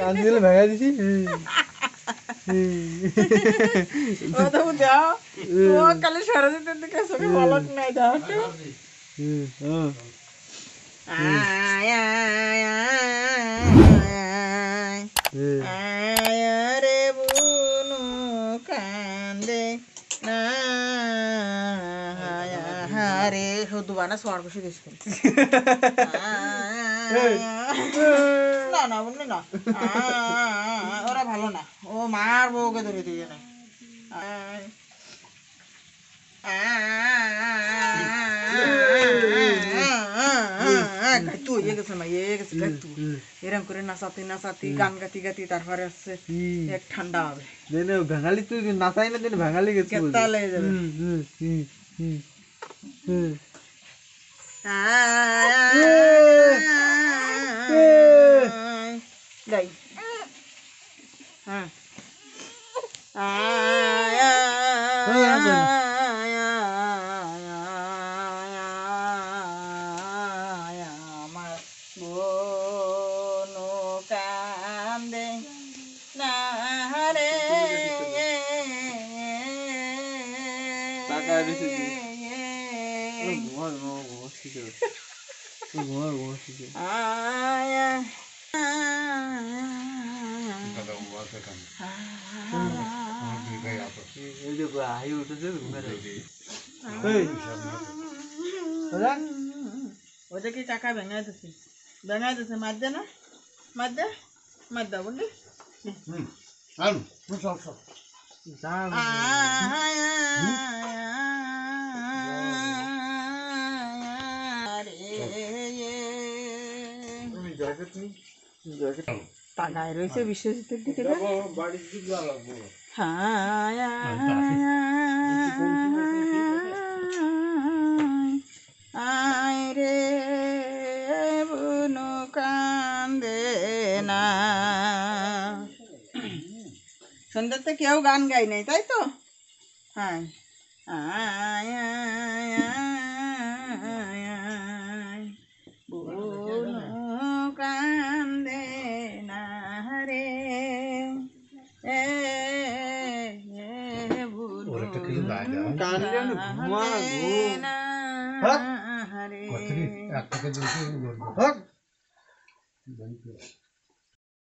কান্দিলে ভেঙে দিছি ও তো দাও ও কালে সরস্বতীর দিকে চোখে বলক নাই দাও আয় আয় আয় রে বুনু কান্দে না রে দুবানা সোয়ার বসে গেছি না না বললি না ওরা ভালো না ও মার বউকে ধরে দিয়ে না গাইতু ইয়ে গেছে মা ইয়ে গেছে গাইতু এরকম করে নাচাতে নাচাতে গান গাতি গাতি তারপরে আসছে এক ঠান্ডা হবে দেনে বাঙালি তুই নাচাই না দেনে বাঙালি গেছে কেতা লেগে যাবে গাই হ্যাঁ ওটা কি টাকা ভেঙে দিছে মার দে না মার দে বললি টাকায় রয়েছে বিশ্বজিতের দিকে আয় রে বুনু কান্দে না সন্ধ্যাতে কেউ গান গাই নাই তাই তো হ্যাঁ আয় আয় আয় বুনু কান্দে না রে বুনু কান্দে না রে